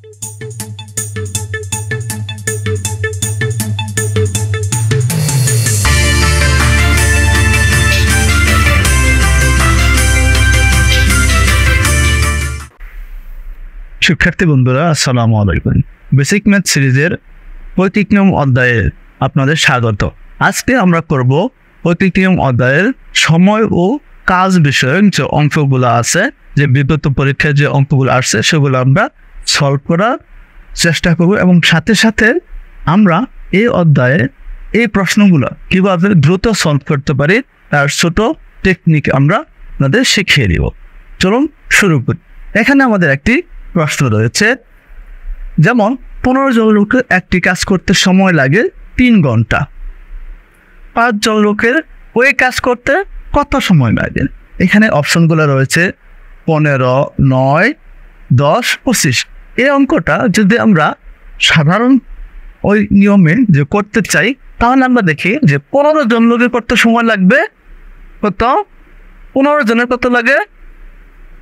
শিক্ষার্থী বন্ধুরা, আসসালামু আলাইকুম। বেসিক ম্যাথ সিরিজের পৈতৃক নিয়ম অধ্যায়ে আপনাদের স্বাগত। আজকে আমরা করব পৈতৃক নিয়ম অধ্যায়ের সময় ও কাজ বিষয়ক যে অঙ্কগুলো আছে, যে বিগত পরীক্ষায় যে অঙ্কগুলো আসছে সেগুলো আমরা সলভ করার চেষ্টা করব এবং সাথে সাথে আমরা এই অধ্যায়ে এই প্রশ্নগুলো কীভাবে দ্রুত সলভ করতে পারি তার ছোট টেকনিক আমরা আপনাদের শিখিয়ে দিব। চলুন শুরু করি। এখানে আমাদের একটি প্রশ্ন রয়েছে, যেমন 15 জন লোকের একটি কাজ করতে সময় লাগে 3 ঘন্টা, 5 জন লোকের ওই কাজ করতে কত সময় লাগে? এখানে অপশনগুলো রয়েছে 15, 9, 10, 25। এই অঙ্কটা যদি আমরা সাধারণ ওই নিয়মে যে করতে চাই, তাহলে আমরা দেখি যে 15 জন লোকের করতে সময় লাগবে কত? 15 জনের কত লাগে?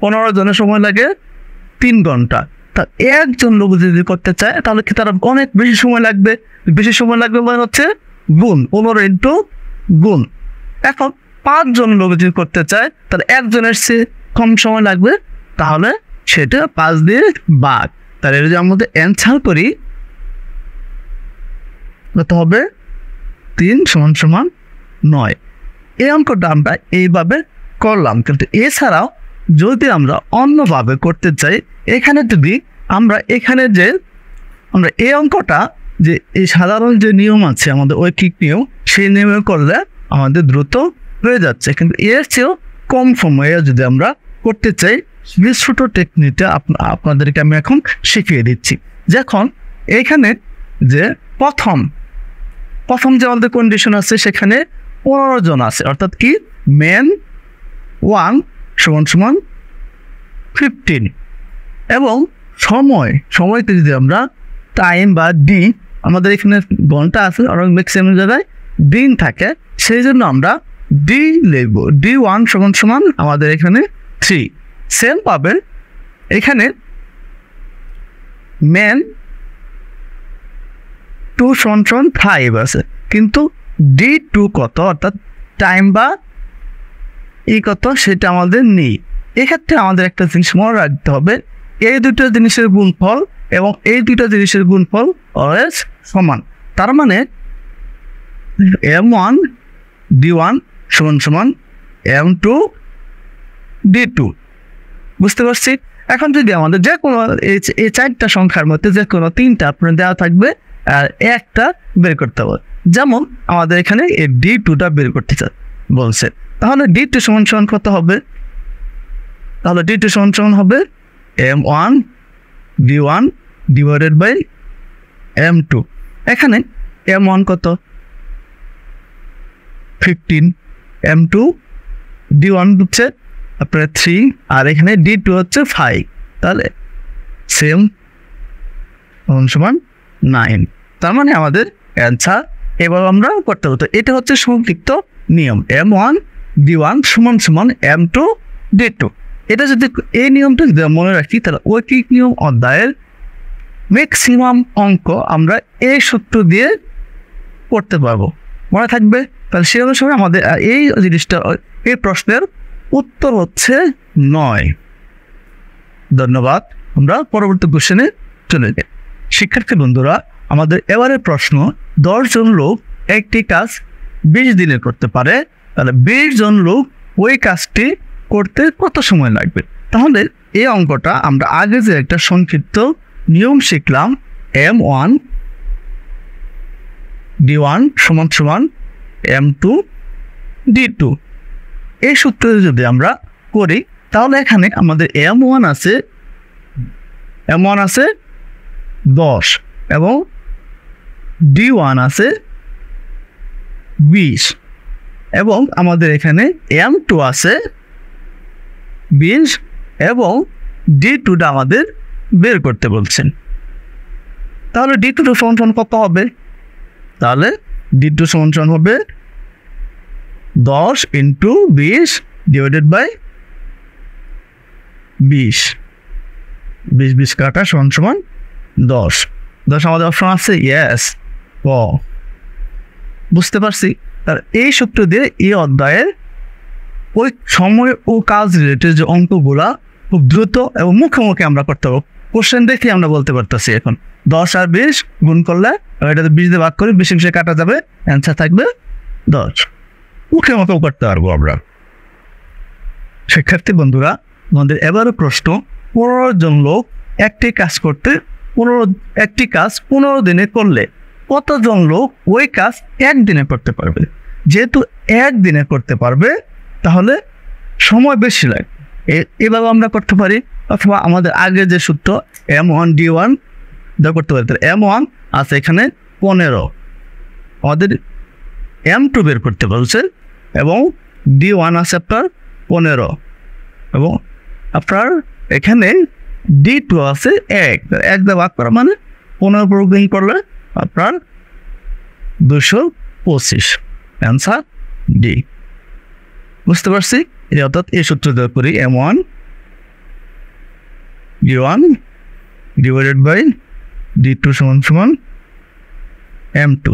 15 জনের সময় লাগে 3 ঘন্টা। তা একজন লোক যদি করতে চায় তাহলে কি তার অনেক বেশি সময় লাগবে? বেশি সময় লাগবে মানে হচ্ছে গুণ, 15 ইন্টু গুণ। এখন 5 জন লোক যদি করতে চায় তাহলে একজনের চেয়ে কম সময় লাগবে, তাহলে সেটা 5 দিয়ে ভাগ। তাহলে যদি আমরা অ্যান্সার করি কত হবে? 3 = 9। এই অঙ্কটা আমরা এইভাবে করলাম, কিন্তু এছাড়াও যদি আমরা অন্যভাবে করতে চাই, এখানে যদি আমরা আমরা এই অঙ্কটা যে এই সাধারণ যে নিয়ম আছে আমাদের ঐকিক নিয়ম, সেই নিয়মে করলে আমাদের দ্রুত হয়ে যাচ্ছে, কিন্তু এর চেয়েও কম সময়ে যদি আমরা করতে চাই, যে ছোটো টেকনিকটা আপনাদেরকে আমি এখন শিখিয়ে দিচ্ছি। যখন এইখানে যে প্রথম যে আমাদের কন্ডিশন আছে, সেখানে 15 জন আছে, অর্থাৎ কি মেন 1 = 15 এবং সময়তে যদি আমরা টাইম বা দিন, আমাদের এখানে ঘন্টা আছে আর ম্যাক্সিমাম জায়গায় দিন থাকে, সেই জন্য আমরা ডি লিখব। D1 = আমাদের এখানে 3। সেম পাবেন এখানে মেন 2 = 5 আছে, কিন্তু D2 কত, অর্থাৎ টাইম বা কত সেটা আমাদের নেই। এক্ষেত্রে আমাদের একটা জিনিস মনে রাখতে হবে, এই দুটো জিনিসের গুণফল এবং এই দুটো জিনিসের গুণফল অলওয়েজ সমান। তার মানে M1 D1 = M2 D2। বুঝতে পারছি? এখন যদি আমাদের যে কোনো এই 4টা সংখ্যার মধ্যে যে কোনো 3টা আপনার দেওয়া থাকবে আর একটা বের করতে হবে, যেমন আমাদের এখানে এই D2টা বের করতে বলছে, তাহলে D2 = কত হবে? তাহলে D2 = হবে M1 D1 / M2। এখানে M1 কত? 15, M2 D1 হচ্ছে আপনার 3 আর এখানে D2 হচ্ছে 5, তাহলে সেম = 9। তার মানে আমাদের অ্যান্সার এবার আমরা করতে হতো। এটা হচ্ছে সংক্ষিপ্ত নিয়ম, M1 D1 = M2 D2। এটা যদি এই নিয়মটা যদি মনে রাখি, তাহলে ঐকিক নিয়ম অধ্যায়ের ম্যাক্সিমাম অঙ্ক আমরা এই সূত্র দিয়ে করতে পারবো, মনে থাকবে। তাহলে সেই অনুসারে আমাদের এই জিনিসটা, এই প্রশ্নের উত্তর হচ্ছে 9। ধন্যবাদ। আমরা পরবর্তী কোশ্চেনে চলে যাই। শিক্ষার্থী বন্ধুরা, আমাদের এবারের প্রশ্ন, 10 জন লোক একটি কাজ 20 দিনে করতে পারে, তাহলে 20 জন লোক ওই কাজটি করতে কত সময় লাগবে? তাহলে এই অঙ্কটা আমরা আগে যে একটা সংক্ষিপ্ত নিয়ম শিখলাম, M1 D1 = M2 D2, এই সূত্রে যদি আমরা করি, তাহলে এখানে আমাদের M1 আছে 10 এবং D1 আছে 20 এবং আমাদের এখানে M2 আছে 20 এবং D2টা আমাদের বের করতে বলছেন। তাহলে D2 = কত হবে? তাহলে D2 = হবে 10 × 20 / 20 20 কাটা = 10 10 আমাদের অপশন আছে ইয়েস ও বুঝতে পারছি। তার এই সূত্র দিয়ে এই অধ্যায়ের ওই সময় ও কাজ রিলেটেড যে অঙ্কগুলা খুব দ্রুত এবং মুখোমুখি আমরা করতে পারবো। কোশ্চেন দেখে আমরা বলতে পারতেছি এখন 10 আর 20 গুণ করলে এটাতে 20 দিয়ে ভাগ করে 20 কাটা যাবে, অ্যান্সার থাকবে 10। মুখোমুখিও করতে পারবো আমরা। শিক্ষার্থী বন্ধুরা, আমাদের এবারে প্রশ্ন, 15 জন লোক একটি কাজ 15 দিনে করলে কতজন লোক ওই কাজ একদিনে করতে পারবে? যেহেতু একদিনে করতে পারবে তাহলে সময় বেশি লাগে, এভাবে আমরা করতে পারি। অথবা আমাদের আগে যে সূত্র M1 D1 যা করতে পারি, M1 আছে এখানে 15, আমাদের M2 বের করতে বলছে এবং D1 আছে আপনার 15 এবং আপনার এখানে D2 আছে 1 দিয়ে ভাগ করা মানে 15 প্রয়োগ করলে আপনার 225, অ্যান্সার ডি। বুঝতে পারছি? অর্থাৎ এই সূত্র দেওয়া করি M1 D1 divided by D2 সমান M2।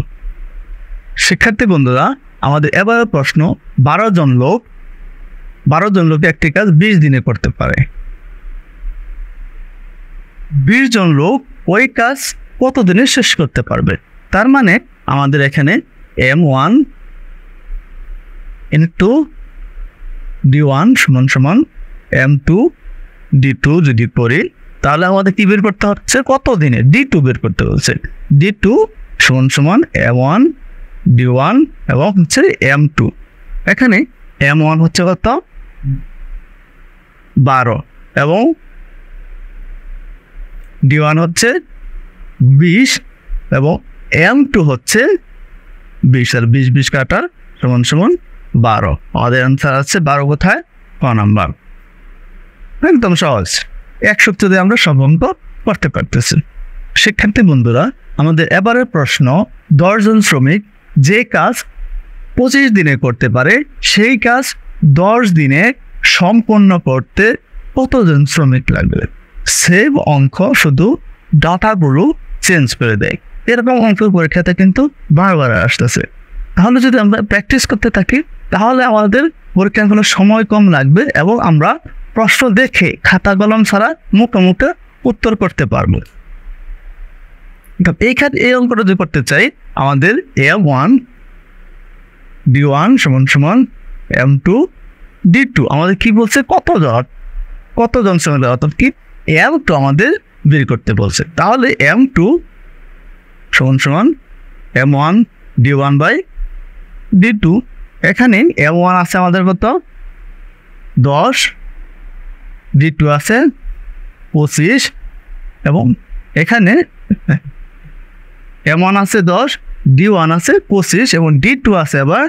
শিক্ষার্থী বন্ধুরা, আমাদের এবারে প্রশ্ন, 12 জন লোক একটি কাজ 20 দিনে করতে পারে। 20 জন লোক ওই কাজ কত দিনে শেষ করতে পারবে? তার মানে আমাদের এখানে M1 ইনটু D1 সমান M2 D2 যদি করি তাহলে আমাদের কি বের করতে হচ্ছে, কত দিনে? D2 বের করতে বলছে। D2 সমান M1 D1 এবং হচ্ছে M2। এখানে M1 হচ্ছে কত, 12 এবং D1 হচ্ছে 20 এবং M2 হচ্ছে 20 আর 20 কাটা সমান 12। আমাদের অ্যান্সার আছে 12 কোথায়? ক নাম্বার। একদম সহজ, এক সূত্র দিয়ে আমরা সব অঙ্ক করতে পারতেছি। শিক্ষার্থী বন্ধুরা, আমাদের এবারের প্রশ্ন, 10 জন শ্রমিক যে কাজ 25 দিনে করতে পারে সেই কাজ 10 দিনে সম্পন্ন করতে কতজন শ্রমিক লাগবে? সেভ অঙ্ক শুধু ডাটাগুলো চেঞ্জ করে দেয়। এরকম অঙ্ক পরীক্ষাতে কিন্তু বারবার আসতেছে। তাহলে যদি আমরা প্র্যাকটিস করতে থাকি তাহলে আমাদের পরীক্ষার কোনো সময় কম লাগবে এবং আমরা প্রশ্ন দেখে খাতা কলম ছাড়া মুখে উত্তর করতে পারবো। এই অঙ্কটা যদি করতে চাই, আমাদের M1 D1 সমান M2 D2 আমাদের কি বলছে, কতজন শ্রমিক, অর্থাৎ কি M2 আমাদের বের করতে বলছে। তাহলে M2 সমান M1 D1 বাই D2। এখানে M1 আছে আমাদের কত, 10, D2 আছে 25 এবং এখানে M1 আছে 10, D1 আছে 25 এবং D2 আছে আবার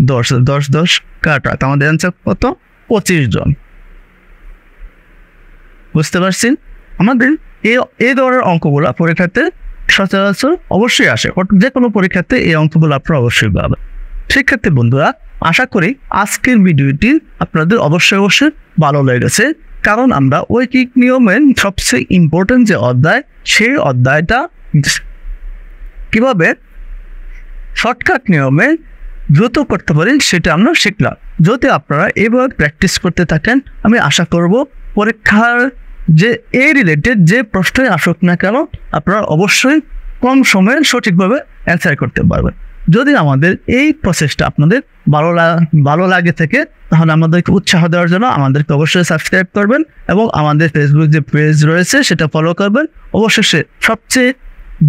10 কাটা, আমাদের অ্যান্সার কত, 25 জন। বুঝতে পারছেন? আমাদের এই ধরনের অঙ্কগুলো পরীক্ষাতে সচরাচর অবশ্যই আসে, যে কোনো পরীক্ষাতে এই অঙ্কগুলো আপনারা অবশ্যই পাবেন। শিক্ষার্থী বন্ধুরা, আশা করি আজকের ভিডিওটি আপনাদের অবশ্যই ভালো লেগেছে, কারণ আমরা ঐকিক নিয়মের সবচেয়ে ইম্পর্টেন্ট যে অধ্যায়, সেই অধ্যায়টা কিভাবে শর্টকাট নিয়মে দ্রুত করতে পারেন সেটা আমরা শিখলাম। যদি আপনারা এভাবে প্র্যাকটিস করতে থাকেন, আমি আশা করব পরীক্ষার যে এই রিলেটেড যে প্রশ্নই আসুক না কেন আপনারা অবশ্যই কম সময়ে সঠিকভাবে অ্যান্সার করতে পারবেন। যদি আমাদের এই প্রসেসটা আপনাদের ভালো লাগে থাকে তাহলে আমাদেরকে উৎসাহ দেওয়ার জন্য আমাদেরকে অবশ্যই সাবস্ক্রাইব করবেন এবং আমাদের ফেসবুক যে পেজ রয়েছে সেটা ফলো করবেন। অবশ্যই সবচেয়ে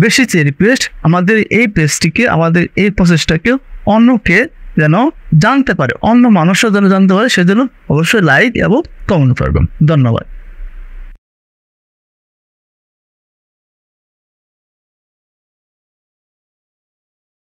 বেশি রিকোয়েস্ট, আমাদের এই পেজটিকে, আমাদের এই প্রসেসটাকে অন্যকে যেন জানতে পারে, অন্য মানুষরা যেন জানতে পারে, সেজন্য অবশ্যই লাইক এবং কমেন্ট করবেন। ধন্যবাদ।